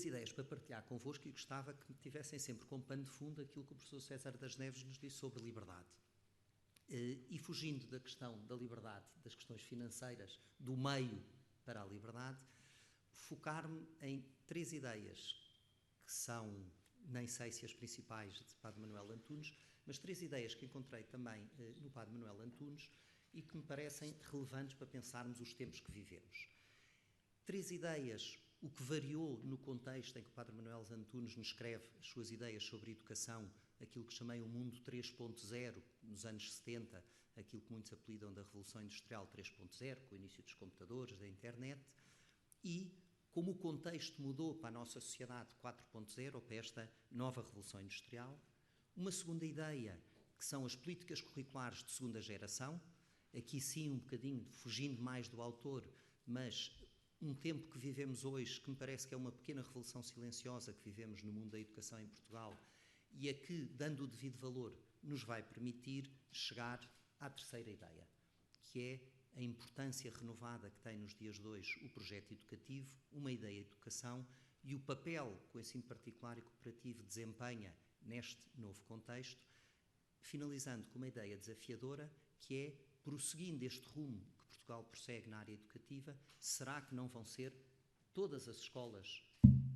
ideias para partilhar convosco e gostava que tivessem sempre como pano de fundo aquilo que o professor César das Neves nos disse sobre liberdade. E fugindo da questão da liberdade, das questões financeiras, do meio para a liberdade, focar-me em 3 ideias que são, nem sei se as principais de Padre Manuel Antunes, mas 3 ideias que encontrei também no Padre Manuel Antunes e que me parecem relevantes para pensarmos os tempos que vivemos. 3 ideias, o que variou no contexto em que o Padre Manuel Antunes nos escreve as suas ideias sobre educação, aquilo que chamei o mundo 3.0, nos anos 70, aquilo que muitos apelidam da Revolução Industrial 3.0, com o início dos computadores, da internet, e como o contexto mudou para a nossa sociedade 4.0, ou para esta nova Revolução Industrial. Uma segunda ideia, que são as políticas curriculares de segunda geração, aqui sim um bocadinho fugindo mais do autor, mas um tempo que vivemos hoje, que me parece que é uma pequena revolução silenciosa que vivemos no mundo da educação em Portugal, e a que, dando o devido valor, nos vai permitir chegar à terceira ideia, que é a importância renovada que tem nos dias de hoje o projeto educativo, uma ideia de educação e o papel que o ensino particular e cooperativo desempenha neste novo contexto, finalizando com uma ideia desafiadora, que é, prosseguindo este rumo que Portugal prossegue na área educativa, será que não vão ser todas as escolas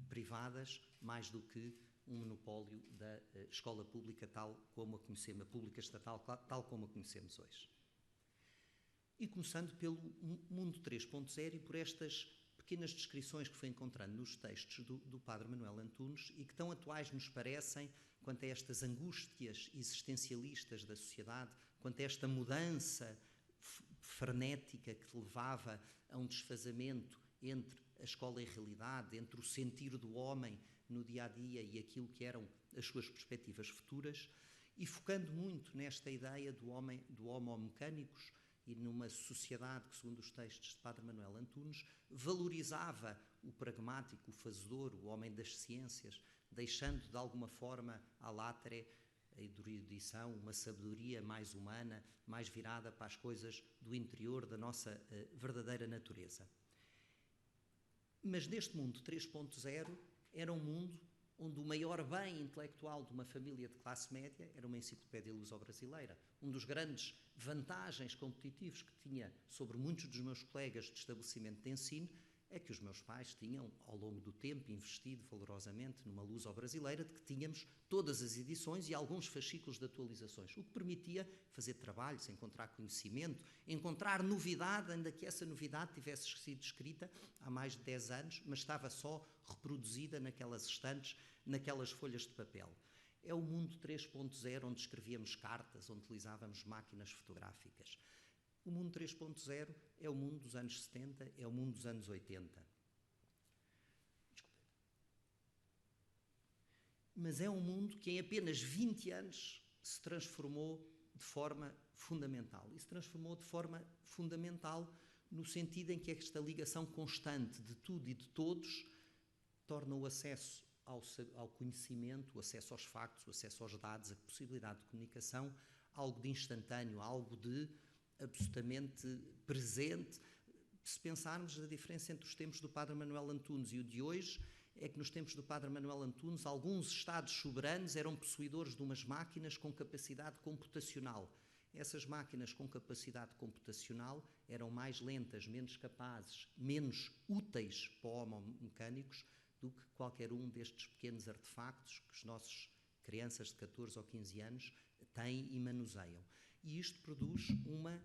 privadas mais do que um monopólio da escola pública tal como a conhecemos, a pública estatal tal como a conhecemos hoje? E começando pelo mundo 3.0 e por estas pequenas descrições que fui encontrando nos textos do Padre Manuel Antunes e que tão atuais nos parecem quanto a estas angústias existencialistas da sociedade, quanto a esta mudança frenética que levava a um desfazamento entre a escola e a realidade, entre o sentir do homem no dia-a-dia e aquilo que eram as suas perspectivas futuras, e focando muito nesta ideia do homo mecânicos e numa sociedade que, segundo os textos de Padre Manuel Antunes, valorizava o pragmático, o fazedor, o homem das ciências, deixando de alguma forma à látere a erudição, uma sabedoria mais humana, mais virada para as coisas do interior da nossa verdadeira natureza. Mas neste mundo 3.0 era um mundo onde o maior bem intelectual de uma família de classe média era uma enciclopédia luso-brasileira. Um dos grandes vantagens competitivos que tinha sobre muitos dos meus colegas de estabelecimento de ensino é que os meus pais tinham, ao longo do tempo, investido valorosamente numa luso-brasileira de que tínhamos todas as edições e alguns fascículos de atualizações, o que permitia fazer trabalhos, encontrar conhecimento, encontrar novidade, ainda que essa novidade tivesse sido escrita há mais de 10 anos, mas estava só reproduzida naquelas estantes, naquelas folhas de papel. É o mundo 3.0 onde escrevíamos cartas, onde utilizávamos máquinas fotográficas. O mundo 3.0 é o mundo dos anos 70, é o mundo dos anos 80. Desculpa. Mas é um mundo que em apenas 20 anos se transformou de forma fundamental. E se transformou de forma fundamental no sentido em que esta ligação constante de tudo e de todos torna o acesso ao conhecimento, o acesso aos factos, o acesso aos dados, a possibilidade de comunicação, algo de instantâneo, algo de absolutamente presente. Se pensarmos a diferença entre os tempos do Padre Manuel Antunes e o de hoje, é que nos tempos do Padre Manuel Antunes, alguns Estados soberanos eram possuidores de umas máquinas com capacidade computacional. Essas máquinas com capacidade computacional eram mais lentas, menos capazes, menos úteis para homo-mecânicos do que qualquer um destes pequenos artefactos que os nossos crianças de 14 ou 15 anos têm e manuseiam. E isto produz uma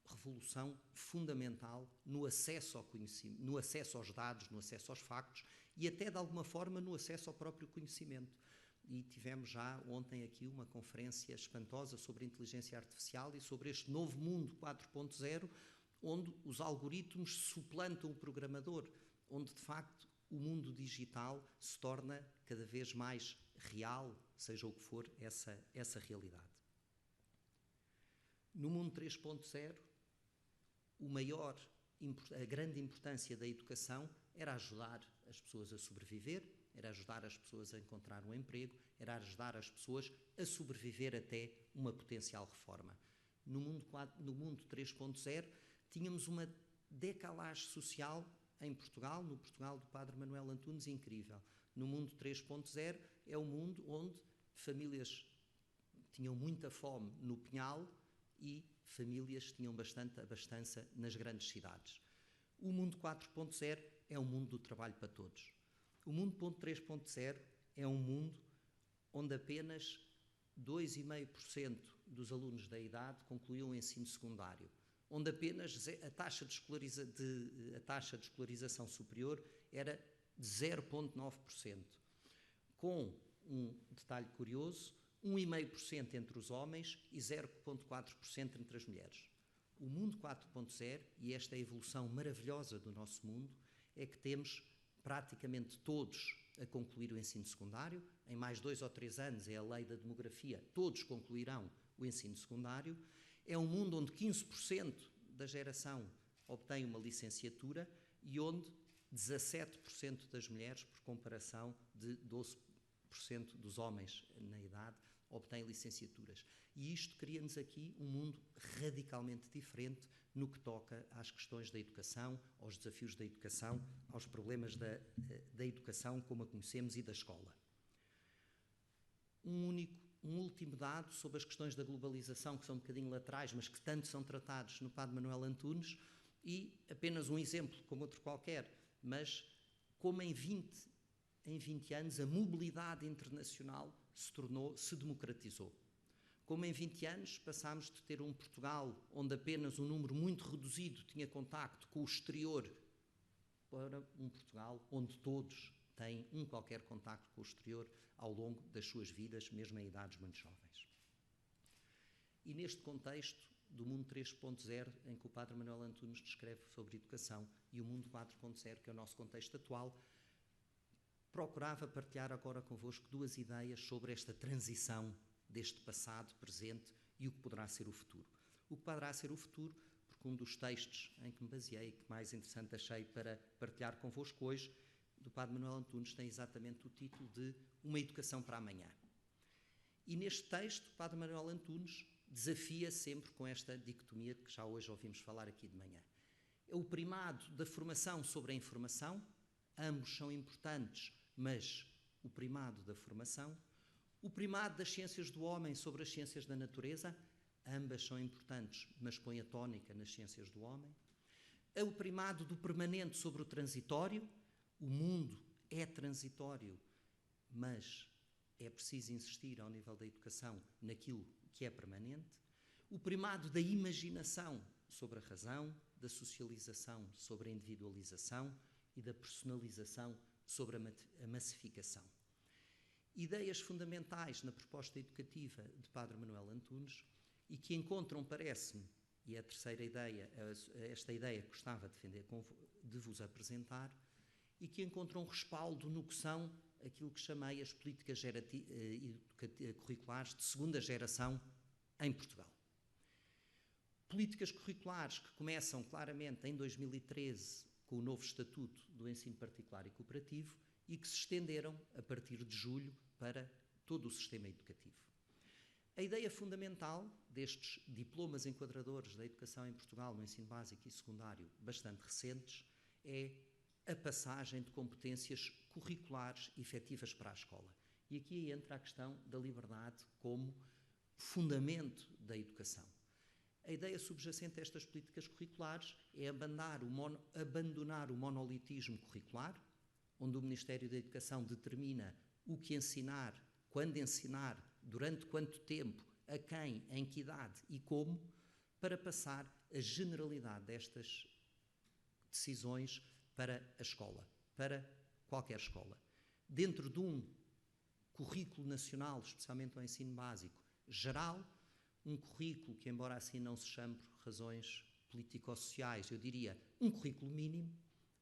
revolução fundamental no acesso ao conhecimento, no acesso aos dados, no acesso aos factos e até, de alguma forma, no acesso ao próprio conhecimento. E tivemos já ontem aqui uma conferência espantosa sobre a inteligência artificial e sobre este novo mundo 4.0, onde os algoritmos suplantam o programador, onde, de facto, o mundo digital se torna cada vez mais real, seja o que for essa realidade. No mundo 3.0, a grande importância da educação era ajudar as pessoas a sobreviver, era ajudar as pessoas a encontrar um emprego, era ajudar as pessoas a sobreviver até uma potencial reforma. No mundo 3.0, tínhamos uma decalagem social em Portugal, no Portugal do Padre Manuel Antunes, incrível. No mundo 3.0 é o mundo onde famílias tinham muita fome no Pinhal e famílias tinham bastante abastança nas grandes cidades. O mundo 4.0 é o mundo do trabalho para todos. O mundo 3.0 é um mundo onde apenas 2,5% dos alunos da idade concluíam o ensino secundário, onde apenas a taxa de escolarização superior era de 0,9%, com um detalhe curioso, 1,5% entre os homens e 0,4% entre as mulheres. O mundo 4.0, e esta é a evolução maravilhosa do nosso mundo, é que temos praticamente todos a concluir o ensino secundário. Em mais 2 ou 3 anos, é a lei da demografia, todos concluirão o ensino secundário. É um mundo onde 15% da geração obtém uma licenciatura e onde 17% das mulheres, por comparação de 12% dos homens na idade, obtêm licenciaturas. E isto cria-nos aqui um mundo radicalmente diferente no que toca às questões da educação, aos desafios da educação, aos problemas da educação como a conhecemos e da escola. Um último dado sobre as questões da globalização, que são um bocadinho laterais, mas que tanto são tratados no Padre Manuel Antunes, e apenas um exemplo, como outro qualquer, mas como em 20 anos a mobilidade internacional se democratizou. Como em 20 anos passámos de ter um Portugal onde apenas um número muito reduzido tinha contacto com o exterior para um Portugal onde todos têm qualquer contacto com o exterior ao longo das suas vidas, mesmo em idades muito jovens. E neste contexto do mundo 3.0, em que o Padre Manuel Antunes descreve sobre educação, e o mundo 4.0, que é o nosso contexto atual, procurava partilhar agora convosco 2 ideias sobre esta transição deste passado, presente e o que poderá ser o futuro. O que poderá ser o futuro, porque um dos textos em que me baseei, que mais interessante achei para partilhar convosco hoje, do Padre Manuel Antunes, tem exatamente o título de Uma Educação para Amanhã. E neste texto, o Padre Manuel Antunes desafia sempre com esta dicotomia que já hoje ouvimos falar aqui de manhã. É o primado da formação sobre a informação, ambos são importantes, mas o primado da formação, o primado das ciências do homem sobre as ciências da natureza, ambas são importantes, mas põe a tónica nas ciências do homem, é o primado do permanente sobre o transitório, o mundo é transitório, mas é preciso insistir ao nível da educação naquilo que é permanente, o primado da imaginação sobre a razão, da socialização sobre a individualização e da personalização sobre a massificação. Ideias fundamentais na proposta educativa de Padre Manuel Antunes e que encontram, parece-me, e é a terceira ideia, esta ideia que gostava de vos apresentar, e que encontram respaldo no que são aquilo que chamei as políticas curriculares de segunda geração em Portugal. Políticas curriculares que começam claramente em 2013 com o novo Estatuto do Ensino Particular e Cooperativo e que se estenderam a partir de julho para todo o sistema educativo. A ideia fundamental destes diplomas enquadradores da educação em Portugal no ensino básico e secundário bastante recentes é a passagem de competências curriculares efetivas para a escola. E aqui entra a questão da liberdade como fundamento da educação. A ideia subjacente a estas políticas curriculares é abandonar o monolitismo curricular, onde o Ministério da Educação determina o que ensinar, quando ensinar, durante quanto tempo, a quem, em que idade e como, para passar a generalidade destas decisões para a escola, para qualquer escola. Dentro de um currículo nacional, especialmente ao ensino básico, geral, um currículo que, embora assim não se chame por razões político-sociais, eu diria um currículo mínimo,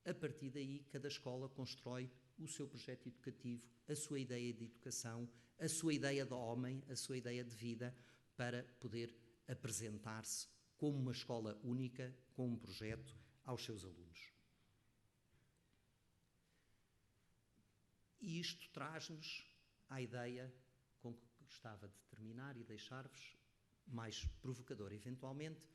a partir daí cada escola constrói o seu projeto educativo, a sua ideia de educação, a sua ideia de homem, a sua ideia de vida, para poder apresentar-se como uma escola única, com um projeto aos seus alunos. E isto traz-nos à ideia com que gostava de terminar e deixar-vos mais provocador, eventualmente,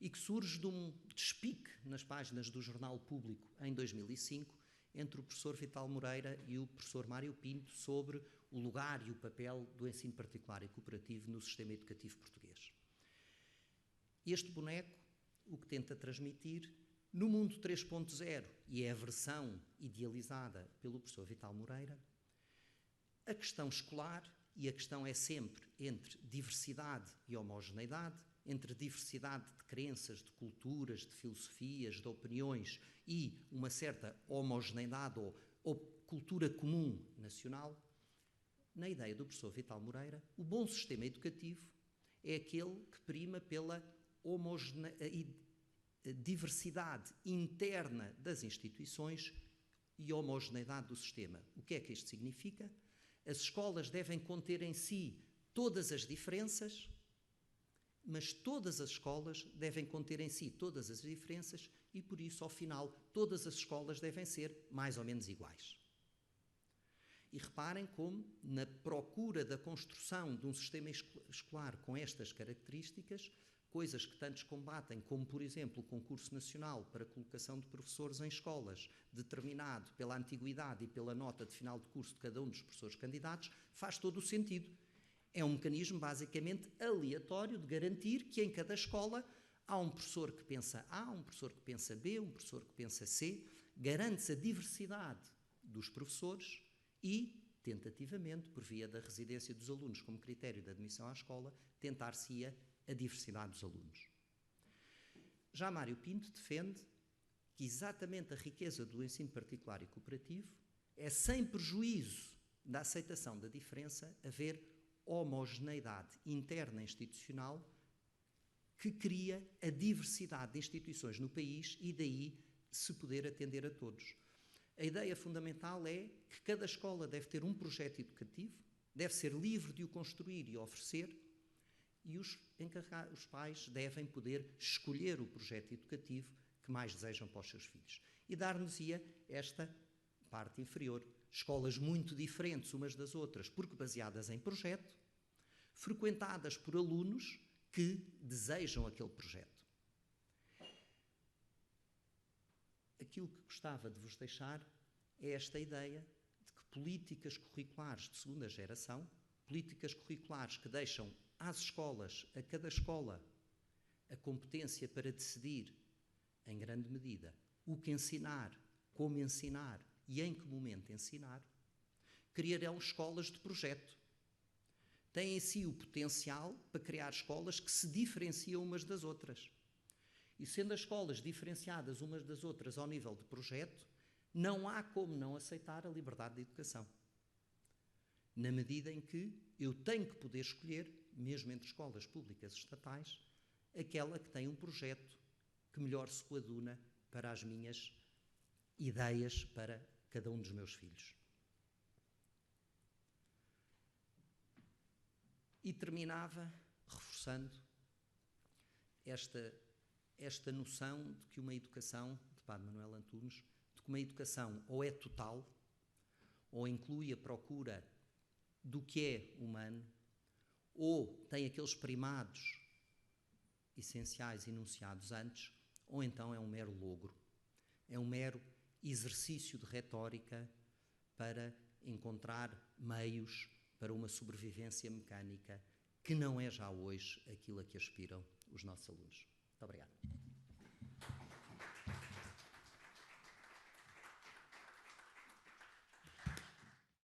e que surge de um despique nas páginas do Jornal Público em 2005 entre o professor Vital Moreira e o professor Mário Pinto sobre o lugar e o papel do ensino particular e cooperativo no sistema educativo português. Este boneco, o que tenta transmitir, no mundo 3.0, e é a versão idealizada pelo professor Vital Moreira, a questão escolar, e a questão é sempre entre diversidade e homogeneidade, entre diversidade de crenças, de culturas, de filosofias, de opiniões e uma certa homogeneidade ou cultura comum nacional, na ideia do professor Vital Moreira, o bom sistema educativo é aquele que prima pela diversidade interna das instituições e homogeneidade do sistema. O que é que isto significa? As escolas devem conter em si todas as diferenças, mas todas as escolas devem conter em si todas as diferenças e, por isso, ao final, todas as escolas devem ser mais ou menos iguais. E reparem como, na procura da construção de um sistema escolar com estas características, coisas que tantos combatem, como, por exemplo, o concurso nacional para a colocação de professores em escolas, determinado pela antiguidade e pela nota de final de curso de cada um dos professores candidatos, faz todo o sentido. É um mecanismo basicamente aleatório de garantir que em cada escola há um professor que pensa A, um professor que pensa B, um professor que pensa C, garante-se a diversidade dos professores e, tentativamente, por via da residência dos alunos como critério de admissão à escola, tentar-se-ia a diversidade dos alunos. Já Mário Pinto defende que exatamente a riqueza do ensino particular e cooperativo é, sem prejuízo da aceitação da diferença, haver homogeneidade interna institucional que cria a diversidade de instituições no país e daí se poder atender a todos. A ideia fundamental é que cada escola deve ter um projeto educativo, deve ser livre de o construir e oferecer, e os pais devem poder escolher o projeto educativo que mais desejam para os seus filhos. E dar-nos-ia esta parte inferior. Escolas muito diferentes umas das outras, porque baseadas em projeto, frequentadas por alunos que desejam aquele projeto. Aquilo que gostava de vos deixar é esta ideia de que políticas curriculares de segunda geração, políticas curriculares que deixam às escolas, a cada escola, a competência para decidir, em grande medida, o que ensinar, como ensinar e em que momento ensinar, criarão escolas de projeto. Têm em si o potencial para criar escolas que se diferenciam umas das outras. E sendo as escolas diferenciadas umas das outras ao nível de projeto, não há como não aceitar a liberdade de educação. Na medida em que eu tenho que poder escolher, mesmo entre escolas públicas e estatais, aquela que tem um projeto que melhor se coaduna para as minhas ideias para cada um dos meus filhos. E terminava reforçando esta noção de que uma educação, de Padre Manuel Antunes, de que uma educação ou é total, ou inclui a procura do que é humano, ou tem aqueles primados essenciais enunciados antes, ou então é um mero logro. É um mero exercício de retórica para encontrar meios para uma sobrevivência mecânica que não é já hoje aquilo a que aspiram os nossos alunos. Muito obrigado.